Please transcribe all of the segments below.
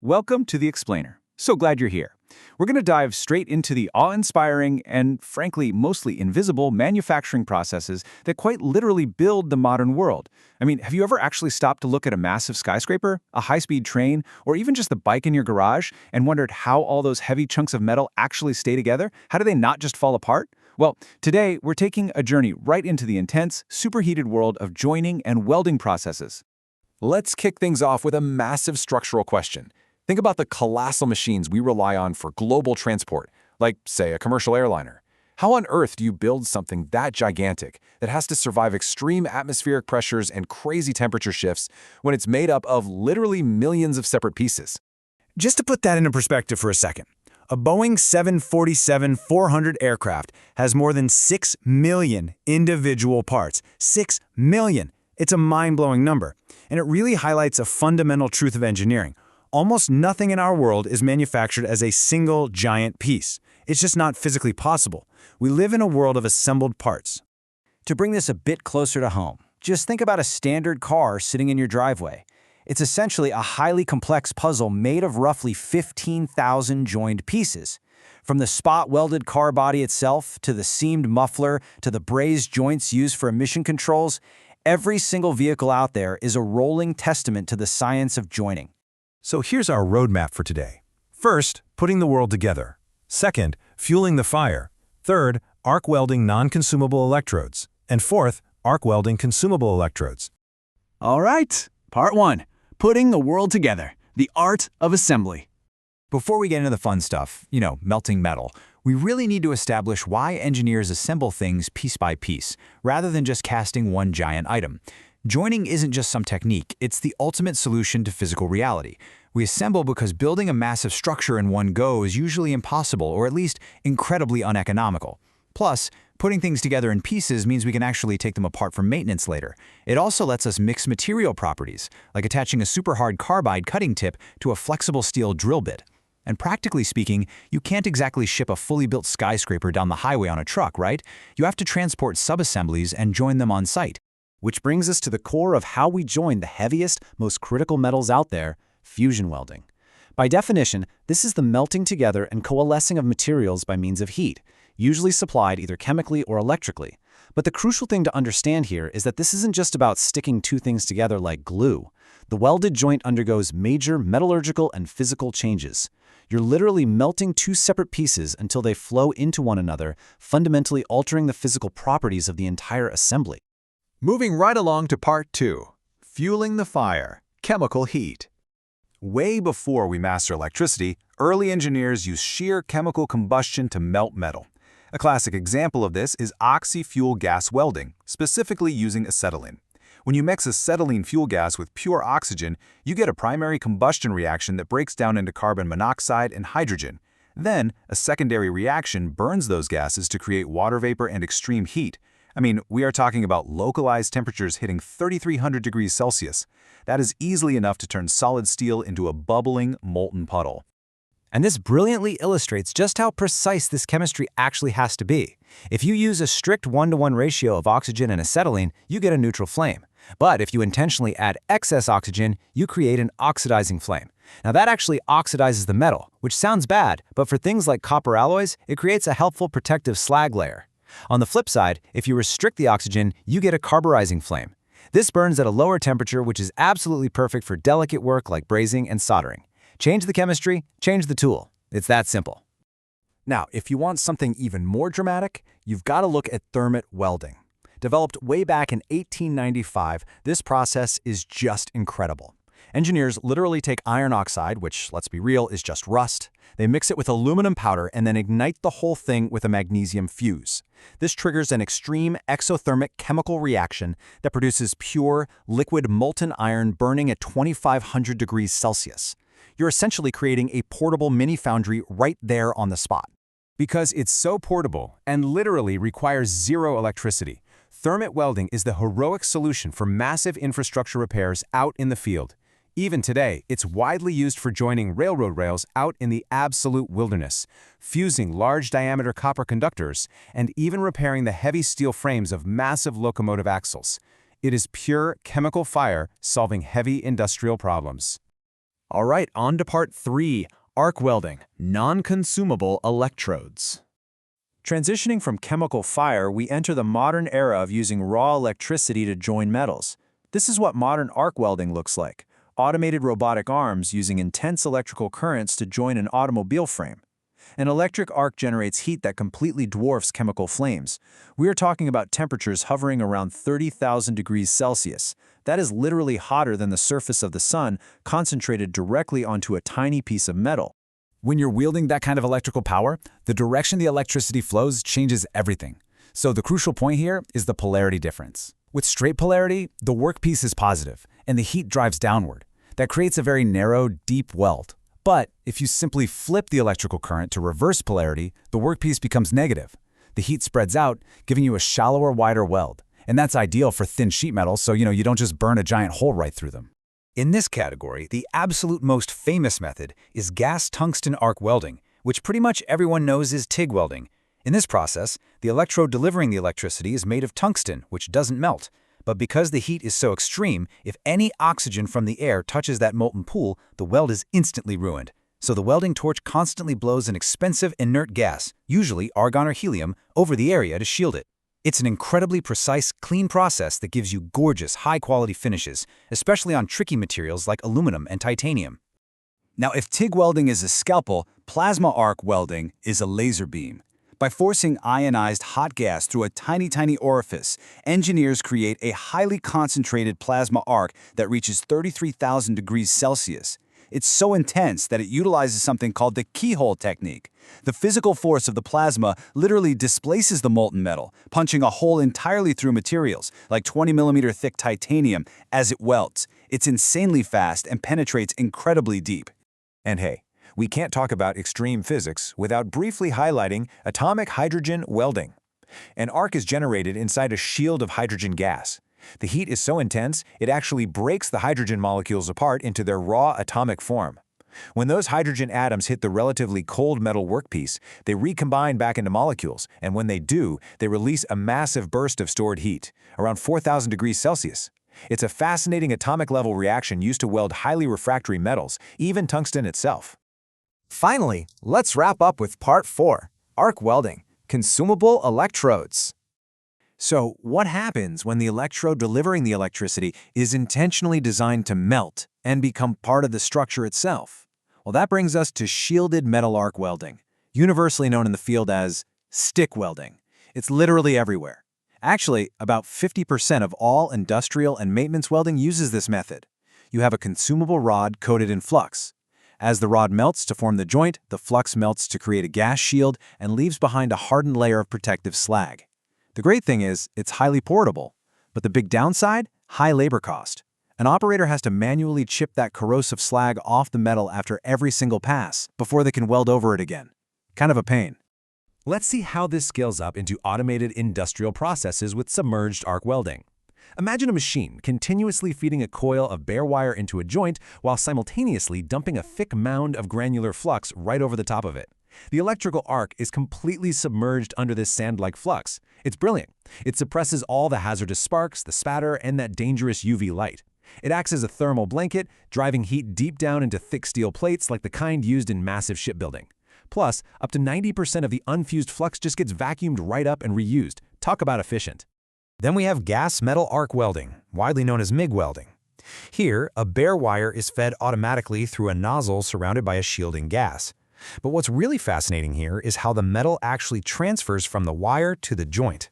Welcome to The Explainer. So glad you're here. We're going to dive straight into the awe-inspiring and, frankly, mostly invisible manufacturing processes that quite literally build the modern world. I mean, have you ever actually stopped to look at a massive skyscraper, a high-speed train, or even just the bike in your garage and wondered how all those heavy chunks of metal actually stay together? How do they not just fall apart? Well, today we're taking a journey right into the intense, superheated world of joining and welding processes. Let's kick things off with a massive structural question. Think about the colossal machines we rely on for global transport, like, say, a commercial airliner. How on earth do you build something that gigantic that has to survive extreme atmospheric pressures and crazy temperature shifts when it's made up of literally millions of separate pieces? Just to put that into perspective for a second, a Boeing 747-400 aircraft has more than 6 million individual parts. 6 million! It's a mind-blowing number, and it really highlights a fundamental truth of engineering. Almost nothing in our world is manufactured as a single giant piece. It's just not physically possible. We live in a world of assembled parts. To bring this a bit closer to home, just think about a standard car sitting in your driveway. It's essentially a highly complex puzzle made of roughly 15,000 joined pieces. From the spot-welded car body itself, to the seamed muffler, to the brazed joints used for emission controls, every single vehicle out there is a rolling testament to the science of joining. So here's our roadmap for today. First, putting the world together. Second, fueling the fire. Third, arc welding non-consumable electrodes. And fourth, arc welding consumable electrodes. All right, part one, putting the world together, the art of assembly. Before we get into the fun stuff, melting metal, we really need to establish why engineers assemble things piece by piece, rather than just casting one giant item. Joining isn't just some technique, it's the ultimate solution to physical reality. We assemble because building a massive structure in one go is usually impossible, or at least incredibly uneconomical. Plus, putting things together in pieces means we can actually take them apart for maintenance later. It also lets us mix material properties, like attaching a super hard carbide cutting tip to a flexible steel drill bit. And practically speaking, you can't exactly ship a fully built skyscraper down the highway on a truck, right? You have to transport subassemblies and join them on site. Which brings us to the core of how we join the heaviest, most critical metals out there, fusion welding. By definition, this is the melting together and coalescing of materials by means of heat, usually supplied either chemically or electrically. But the crucial thing to understand here is that this isn't just about sticking two things together like glue. The welded joint undergoes major metallurgical and physical changes. You're literally melting two separate pieces until they flow into one another, fundamentally altering the physical properties of the entire assembly. Moving right along to part two, fueling the fire, chemical heat. Way before we master electricity, early engineers used sheer chemical combustion to melt metal. A classic example of this is oxy-fuel gas welding, specifically using acetylene. When you mix acetylene fuel gas with pure oxygen, you get a primary combustion reaction that breaks down into carbon monoxide and hydrogen. Then, a secondary reaction burns those gases to create water vapor and extreme heat. I mean, we are talking about localized temperatures hitting 3,300 degrees Celsius. That is easily enough to turn solid steel into a bubbling, molten puddle. And this brilliantly illustrates just how precise this chemistry actually has to be. If you use a strict 1-to-1 ratio of oxygen and acetylene, you get a neutral flame. But if you intentionally add excess oxygen, you create an oxidizing flame. Now that actually oxidizes the metal, which sounds bad, but for things like copper alloys, it creates a helpful protective slag layer. On the flip side, if you restrict the oxygen, you get a carburizing flame. This burns at a lower temperature, which is absolutely perfect for delicate work like brazing and soldering. Change the chemistry, change the tool. It's that simple. Now, if you want something even more dramatic, you've got to look at thermite welding. Developed way back in 1895, this process is just incredible. Engineers literally take iron oxide, which, let's be real, is just rust. They mix it with aluminum powder and then ignite the whole thing with a magnesium fuse. This triggers an extreme exothermic chemical reaction that produces pure, liquid molten iron burning at 2,500 degrees Celsius. You're essentially creating a portable mini foundry right there on the spot. Because it's so portable and literally requires zero electricity, thermite welding is the heroic solution for massive infrastructure repairs out in the field. Even today, it's widely used for joining railroad rails out in the absolute wilderness, fusing large-diameter copper conductors, and even repairing the heavy steel frames of massive locomotive axles. It is pure chemical fire solving heavy industrial problems. All right, on to part 3, arc welding, non-consumable electrodes. Transitioning from chemical fire, we enter the modern era of using raw electricity to join metals. This is what modern arc welding looks like: automated robotic arms using intense electrical currents to join an automobile frame. An electric arc generates heat that completely dwarfs chemical flames. We are talking about temperatures hovering around 30,000 degrees Celsius. That is literally hotter than the surface of the sun, concentrated directly onto a tiny piece of metal. When you're wielding that kind of electrical power, the direction the electricity flows changes everything. So the crucial point here is the polarity difference. With straight polarity, the workpiece is positive, and the heat drives downward. That creates a very narrow, deep weld. But if you simply flip the electrical current to reverse polarity, the workpiece becomes negative. The heat spreads out, giving you a shallower, wider weld. And that's ideal for thin sheet metal, so you don't just burn a giant hole right through them. In this category, the absolute most famous method is gas tungsten arc welding, which pretty much everyone knows is TIG welding. In this process, the electrode delivering the electricity is made of tungsten, which doesn't melt. But because the heat is so extreme, if any oxygen from the air touches that molten pool, the weld is instantly ruined. So the welding torch constantly blows an expensive inert gas, usually argon or helium, over the area to shield it. It's an incredibly precise, clean process that gives you gorgeous, high-quality finishes, especially on tricky materials like aluminum and titanium. Now, if TIG welding is a scalpel, plasma arc welding is a laser beam. By forcing ionized hot gas through a tiny orifice, engineers create a highly concentrated plasma arc that reaches 33,000 degrees Celsius. It's so intense that it utilizes something called the keyhole technique. The physical force of the plasma literally displaces the molten metal, punching a hole entirely through materials, like 20mm thick titanium, as it welds. It's insanely fast and penetrates incredibly deep. And hey, we can't talk about extreme physics without briefly highlighting atomic hydrogen welding. An arc is generated inside a shield of hydrogen gas. The heat is so intense, it actually breaks the hydrogen molecules apart into their raw atomic form. When those hydrogen atoms hit the relatively cold metal workpiece, they recombine back into molecules, and when they do, they release a massive burst of stored heat, around 4,000 degrees Celsius. It's a fascinating atomic-level reaction used to weld highly refractory metals, even tungsten itself. Finally, let's wrap up with part 4, arc welding, consumable electrodes. So, what happens when the electrode delivering the electricity is intentionally designed to melt and become part of the structure itself? Well, that brings us to shielded metal arc welding, universally known in the field as stick welding. It's literally everywhere. Actually, about 50% of all industrial and maintenance welding uses this method. You have a consumable rod coated in flux. As the rod melts to form the joint, the flux melts to create a gas shield and leaves behind a hardened layer of protective slag. The great thing is, it's highly portable. But the big downside? High labor cost. An operator has to manually chip that corrosive slag off the metal after every single pass before they can weld over it again. Kind of a pain. Let's see how this scales up into automated industrial processes with submerged arc welding. Imagine a machine continuously feeding a coil of bare wire into a joint while simultaneously dumping a thick mound of granular flux right over the top of it. The electrical arc is completely submerged under this sand-like flux. It's brilliant. It suppresses all the hazardous sparks, the spatter, and that dangerous UV light. It acts as a thermal blanket, driving heat deep down into thick steel plates like the kind used in massive shipbuilding. Plus, up to 90% of the unfused flux just gets vacuumed right up and reused. Talk about efficient. Then we have gas metal arc welding, widely known as MIG welding. Here, a bare wire is fed automatically through a nozzle surrounded by a shielding gas. But what's really fascinating here is how the metal actually transfers from the wire to the joint.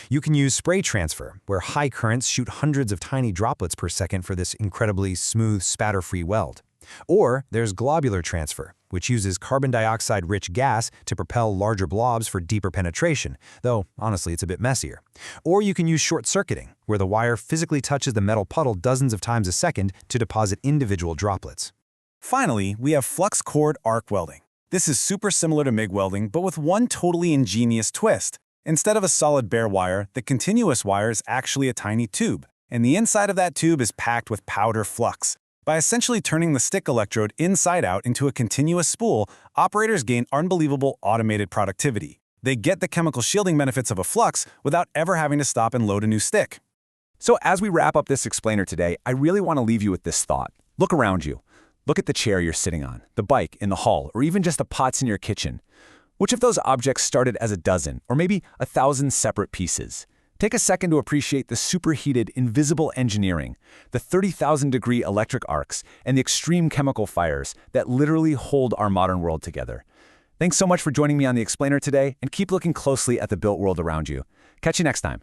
You can use spray transfer, where high currents shoot hundreds of tiny droplets per second for this incredibly smooth, spatter-free weld. Or there's globular transfer, which uses carbon dioxide-rich gas to propel larger blobs for deeper penetration, though honestly it's a bit messier. Or you can use short-circuiting, where the wire physically touches the metal puddle dozens of times a second to deposit individual droplets. Finally, we have flux-cored arc welding. This is super similar to MIG welding, but with one totally ingenious twist. Instead of a solid bare wire, the continuous wire is actually a tiny tube, and the inside of that tube is packed with powder flux. By essentially turning the stick electrode inside out into a continuous spool, operators gain unbelievable automated productivity. They get the chemical shielding benefits of a flux without ever having to stop and load a new stick. So as we wrap up this explainer today, I really want to leave you with this thought. Look around you. Look at the chair you're sitting on, the bike in the hall, or even just the pots in your kitchen. Which of those objects started as a dozen, or maybe 1,000 separate pieces? Take a second to appreciate the superheated, invisible engineering, the 30,000-degree electric arcs, and the extreme chemical fires that literally hold our modern world together. Thanks so much for joining me on The Explainer today, and keep looking closely at the built world around you. Catch you next time.